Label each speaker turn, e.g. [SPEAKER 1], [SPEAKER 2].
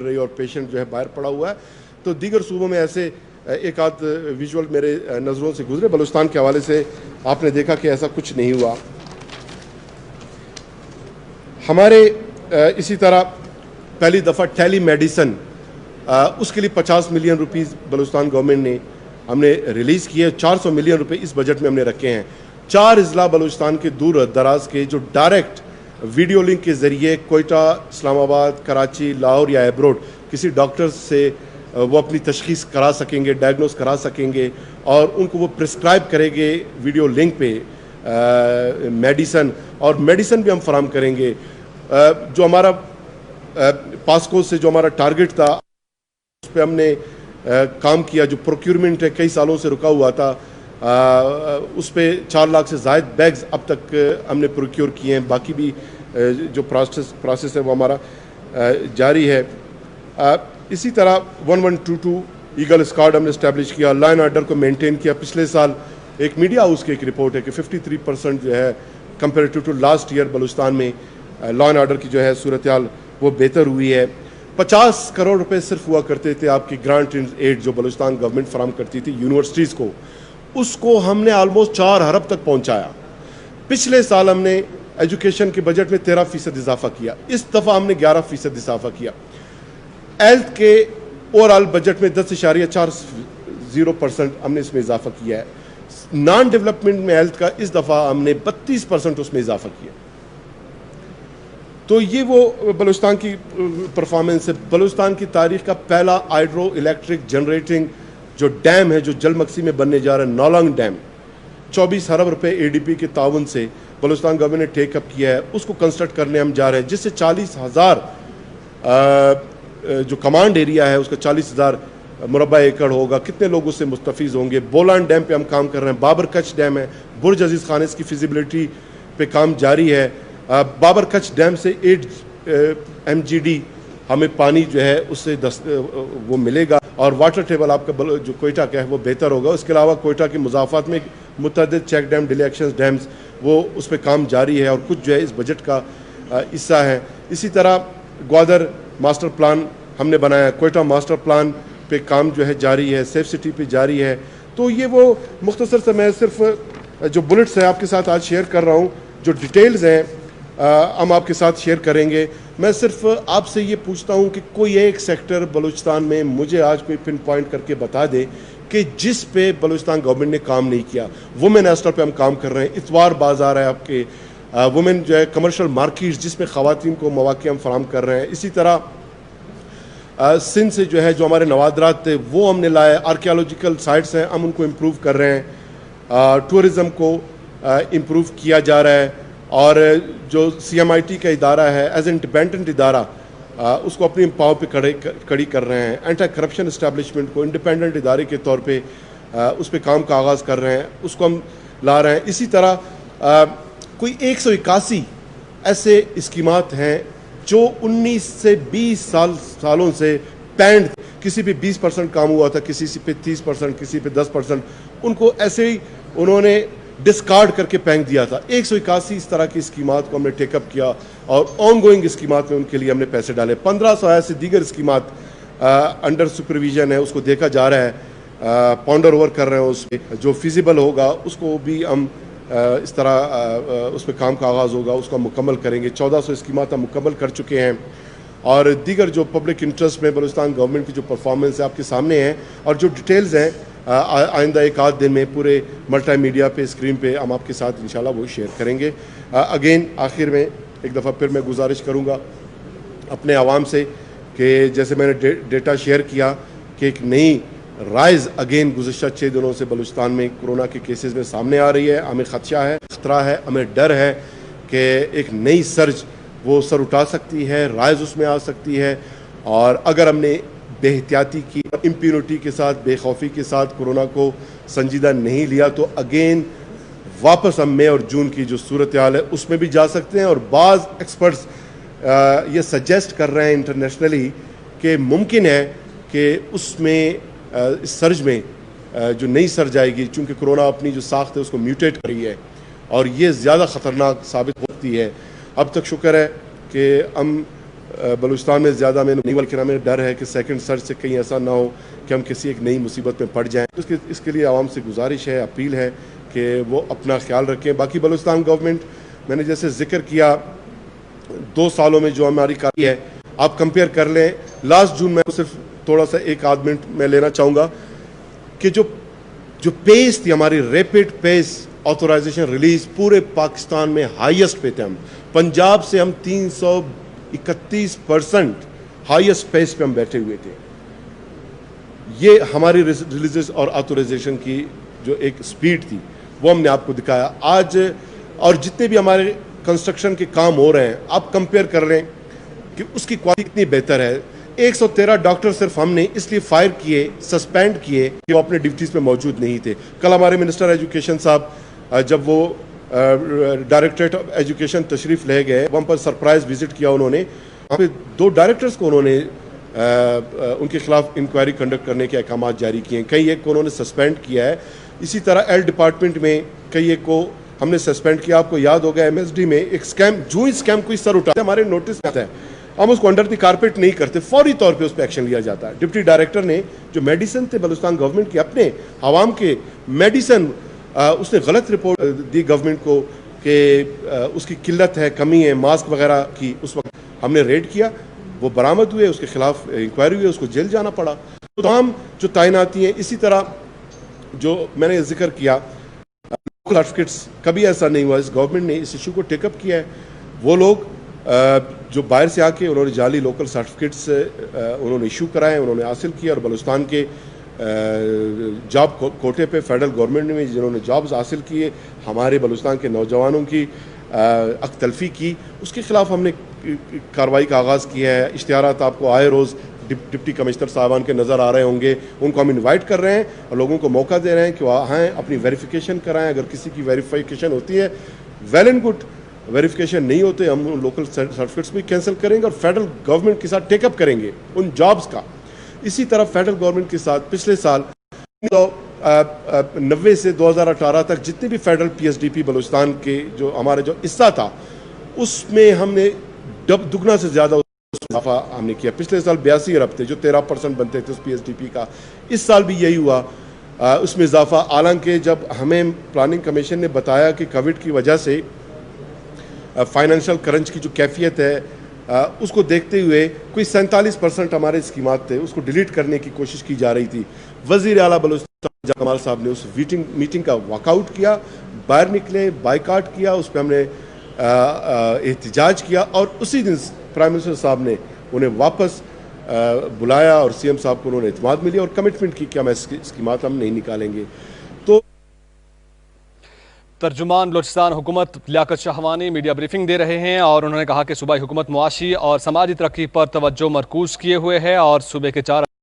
[SPEAKER 1] रही और पेशेंट जो है बाहर पड़ा हुआ है। तो दीगर सूबों में ऐसे एक आध विजुअल मेरे नज़रों से गुजरे। बलूचिस्तान के हवाले से आपने देखा कि ऐसा कुछ नहीं हुआ। हमारे इसी तरह पहली दफ़ा टेली मेडिसन उसके लिए 50 मिलियन रुपीस बलूचिस्तान गवर्नमेंट ने हमने रिलीज़ किए। 400 मिलियन रुपए इस बजट में हमने रखे हैं। 4 अजला बलूचिस्तान के दूर दराज के जो डायरेक्ट वीडियो लिंक के ज़रिए कोयटा, इस्लामाबाद, कराची, लाहौर या एब्रोड किसी डॉक्टर से वो अपनी तशखीस करा सकेंगे, डायग्नोस करा सकेंगे और उनको वो प्रिस्क्राइब करेंगे वीडियो लिंक पे मेडिसन, और मेडिसन भी हम फराम करेंगे। जो हमारा पासको से जो हमारा टारगेट था उस पर हमने काम किया। जो प्रोक्यूरमेंट है कई सालों से रुका हुआ था, उस पर 4 लाख से ज़ायद बैग्स अब तक हमने प्रोक्योर किए हैं। बाकी भी जो प्रोसेस है वो हमारा जारी है। इसी तरह 1122 ईगल स्क्वाड हमने इस्टेब्लिश किया, लॉ एंड ऑर्डर को मेंटेन किया। पिछले साल एक मीडिया हाउस की एक रिपोर्ट है कि 53% जो है comparative to last year Balochistan में लॉ एंड ऑर्डर की जो है सूरत हाल वो बेहतर हुई है। 50 करोड़ रुपए सिर्फ हुआ करते थे आपकी ग्रांट एड जो बलूचिस्तान गवर्नमेंट फराम करती थी यूनिवर्सिटीज़ को, उसको हमने ऑलमोस्ट 4 अरब तक पहुंचाया। पिछले साल हमने एजुकेशन के बजट में 13% इजाफा किया, इस दफ़ा हमने 11% इजाफा किया। हेल्थ के ओवरऑल बजट में 10.40% हमने इसमें इजाफा किया है। नॉन डेवलपमेंट में हेल्थ का इस दफ़ा हमने 32% उसमें इजाफा किया। तो ये वो बलूचिस्तान की परफॉर्मेंस है। बलूचिस्तान की तारीख का पहला हाइड्रो इलेक्ट्रिक जनरेटिंग जो डैम है जो जलमक्सी में बनने जा रहा है, नौलंग डैम, 24 अरब रुपए ADB के ताउन से बलूचिस्तान गवर्नमेंट ने टेकअप किया है। उसको कंस्ट्रक्ट करने हम जा रहे हैं, जिससे 40,000 जो कमांड एरिया है उसका 40,000 मुरबा एकड़ होगा। कितने लोग उससे मुस्तफीज़ होंगे। बोलान डैम पे हम काम कर रहे हैं। बाबर कच डैम है, बुर्ज अजीज़ खान इसकी फिजिबिलिटी पे काम जारी है। बाबर कच डैम से 8 MGD हमें पानी जो है उससे वो मिलेगा और वाटर टेबल आपका जो कोयटा का है वो बेहतर होगा। उसके अलावा कोयटा के मुजाफात में मुतअद्दिद चेक डैम, डिलेक्शन डैम्स, वो उस पर काम जारी है और कुछ जो है इस बजट का हिस्सा है। इसी तरह ग्वादर मास्टर प्लान हमने बनाया, कोयटा मास्टर प्लान पे काम जो है जारी है, सेफ सिटी पे जारी है। तो ये वो मुख्तसर से मैं सिर्फ जो बुलेट्स हैं आपके साथ आज शेयर कर रहा हूँ। जो डिटेल्स हैं हम आपके साथ शेयर करेंगे। मैं सिर्फ आपसे ये पूछता हूँ कि कोई एक सेक्टर बलूचिस्तान में मुझे आज कोई पिन पॉइंट करके बता दे कि जिस पे बलूचिस्तान गवर्नमेंट ने काम नहीं किया। वुमेन एस्टर पे हम काम कर रहे हैं, इतवार बाजार है आपके, वुमेन जो है कमर्शियल मार्केट्स जिसमें ख़वातीन को मौक़े हम फराम कर रहे हैं। इसी तरह सिंध से जो है जो हमारे नवादरात थे वो हमने लाए। आर्कियोलॉजिकल साइट्स हैं हम उनको इम्प्रूव कर रहे हैं। टूरिज़म को इम्प्रूव किया जा रहा है और जो CMIT का इदारा है एज ए इंडिपेंडेंट इदारा उसको अपनी पाँव पे खड़ी कर रहे हैं। एंटी करप्शन इस्टेब्लिशमेंट को इंडिपेंडेंट इदारे के तौर पे उस पर काम का आगाज़ कर रहे हैं, उसको हम ला रहे हैं। इसी तरह कोई 181 ऐसे स्कीमात हैं जो 19 से 20 सालों से पैंड, किसी पे 20% काम हुआ था, किसी पे 30%, किसी पे 10%, उनको ऐसे ही उन्होंने डिस्कार्ड करके फेंक दिया था। 181 इस तरह की स्कीमात को हमने टेकअप किया और ऑन गोइंग स्कीमात में उनके लिए हमने पैसे डाले। 1500 ऐसे दीगर स्कीमात अंडर सुपरविजन है, उसको देखा जा रहा है, पॉन्डर ओवर कर रहे हैं। उस पर जो फिजिबल होगा उसको भी हम इस तरह उस पर काम का आगाज़ होगा, उसको हम मुकम्मल करेंगे। 1400 स्कीमात हम मुकम्मल कर चुके हैं और दीगर जो पब्लिक इंटरेस्ट में बलूचिस्तान गवर्नमेंट की जो परफॉर्मेंस है आपके सामने है और जो डिटेल्स हैं आइंदा एक आध दिन में पूरे मल्टी मीडिया पे स्क्रीन पे हम आपके साथ इंशाल्लाह वो शेयर करेंगे। अगेन आखिर में एक दफ़ा फिर मैं गुजारिश करूँगा अपने आवाम से कि जैसे मैंने डेटा शेयर किया कि एक नई राइज अगेन गुज़श्ता 6 दिनों से बलूचिस्तान में कोरोना के केसेस में सामने आ रही है। हमें खतरा है, हमें डर है कि एक नई सर्ज वो सर उठा सकती है, राइज उसमें आ सकती है। और अगर हमने बेहतियाती की, इम्प्यूनिटी के साथ, बेखौफी के साथ कोरोना को संजीदा नहीं लिया तो अगेन वापस हम मई और जून की जो सूरत हाल है उसमें भी जा सकते हैं। और बाज़ एक्सपर्ट्स ये सजेस्ट कर रहे हैं इंटरनेशनली कि मुमकिन है कि उसमें इस सर्ज में जो नई सर्ज आएगी, चूँकि कोरोना अपनी जो साख्त है उसको म्यूटेट कर रही है और ये ज़्यादा ख़तरनाक साबित होती है। अब तक शुक्र है कि हम बलूचिस्तान में ज़्यादा में नहीं, बल्कि हमें डर है कि सेकंड सर्च से कहीं ऐसा ना हो कि हम किसी एक नई मुसीबत में पड़ जाएं। तो इसके लिए आवाम से गुजारिश है, अपील है कि वो अपना ख्याल रखें। बाकी बलूचिस्तान गवर्नमेंट, मैंने जैसे जिक्र किया, 2 सालों में जो हमारी कार्य है, आप कंपेयर कर लें। लास्ट जून में सिर्फ थोड़ा सा एक आध मिनट में लेना चाहूँगा कि जो पेस थी हमारी, रैपिड पेस ऑथराइजेशन रिलीज पूरे पाकिस्तान में हाईएस्ट पे थे हम। पंजाब से हम 331% हाईएस्ट पेस पे हम बैठे हुए थे। ये हमारी रिलीजेस और ऑथराइजेशन की जो एक स्पीड थी वो हमने आपको दिखाया आज। और जितने भी हमारे कंस्ट्रक्शन के काम हो रहे हैं, आप कंपेयर कर लें कि उसकी क्वालिटी कितनी बेहतर है। 113 डॉक्टर सिर्फ हमने इसलिए फायर किए, सस्पेंड किए कि वो अपने ड्यूटीज़ पे मौजूद नहीं थे। कल हमारे मिनिस्टर एजुकेशन साहब जब वो डायरेक्टरेट ऑफ एजुकेशन तशरीफ़ ले गए, वहाँ पर सरप्राइज विजिट किया उन्होंने। वहाँ पे 2 डायरेक्टर्स को उन्होंने उनके खिलाफ इंक्वायरी कंडक्ट करने के अहकाम जारी किए हैं। कई एक को उन्होंने सस्पेंड किया है। इसी तरह एल डिपार्टमेंट में कई एक को हमने सस्पेंड किया। आपको याद होगा MSD में एक स्कैम, जो ही स्कैम कोई सर उठाता है हमारे नोटिस में आता है, हम उसको अंडर द कारपेट नहीं करते, फौरी तौर पे उस पर एक्शन लिया जाता है। डिप्टी डायरेक्टर ने जो मेडिसिन थे बलूचिस्तान गवर्नमेंट के, अपने आवाम के मेडिसिन, उसने गलत रिपोर्ट दी गवर्नमेंट को कि उसकी किल्लत है, कमी है मास्क वगैरह की। उस वक्त हमने रेड किया, वो बरामद हुए, उसके खिलाफ इंक्वायरी हुई, उसको जेल जाना पड़ा। तो तमाम जो तैनाती हैं, इसी तरह जो मैंने जिक्र किया लोकल सर्टिफिकेट्स, कभी ऐसा नहीं हुआ, इस गवर्नमेंट ने इस इशू को टेकअप किया है। वो लोग जो बाहर से आके उन्होंने जाली लोकल सर्टिफिकेट्स उन्होंने इशू कराए, उन्होंने हासिल किया, और बलूचिस्तान के जॉब कोटे पे फेडरल गवर्नमेंट में जिन्होंने जॉब्स हासिल किए, हमारे बलूचिस्तान के नौजवानों की अख्तल्फी की, उसके खिलाफ हमने कार्रवाई का आगाज़ किया है। इश्तिहारात आपको आए रोज़ डिप्टी कमिश्नर साहबान के नज़र आ रहे होंगे, उनको हम इनवाइट कर रहे हैं और लोगों को मौका दे रहे हैं कि वह आएँ, अपनी वेरिफिकेशन कराएं। अगर किसी की वेरिफिकेशन होती है, वेल एंड गुड। वेरिफिकेशन नहीं होते, हम लोकल सर्टिफिकेट्स भी कैंसिल करेंगे और फेडरल गवर्नमेंट के साथ टेकअप करेंगे उन जॉब्स का। इसी तरह फेडरल गवर्नमेंट के साथ पिछले साल 1990 से 2018 तक जितने भी फेडरल PSDP बलूचिस्तान के जो हमारे जो हिस्सा था, उसमें हमने दुगना से ज़्यादा इजाफा हमने किया। पिछले साल 82 अरब थे जो 13% बनते थे उस PSDP का, इस साल भी यही हुआ, उसमें इजाफा। हालांकि जब हमें प्लानिंग कमीशन ने बताया कि कोविड की वजह से फाइनेंशियल क्रंच की जो कैफियत है, उसको देखते हुए कोई 47% हमारे स्कीमात थे, उसको डिलीट करने की कोशिश की जा रही थी। वज़ीर आला बलूचिस्तान कमाल साहब ने उस मीटिंग का वॉकआउट किया, बाहर निकले, बाइकाट किया, उस पर हमने एहतजाज किया, और उसी दिन प्राइम मिनिस्टर साहब ने उन्हें वापस बुलाया और CM साहब को उन्होंने इत्मीनान मिली और कमिटमेंट की कि हम स्कीमात हम नहीं निकालेंगे। तो
[SPEAKER 2] तर्जुमान बलूचिस्तान हुकूमत लियाकत शाहवानी मीडिया ब्रीफिंग दे रहे हैं, और उन्होंने कहा कि सूबाई हुकूमत मुआशी और समाजी तरक्की पर तवज्जो मरकूज किए हुए है, और सूबे के 4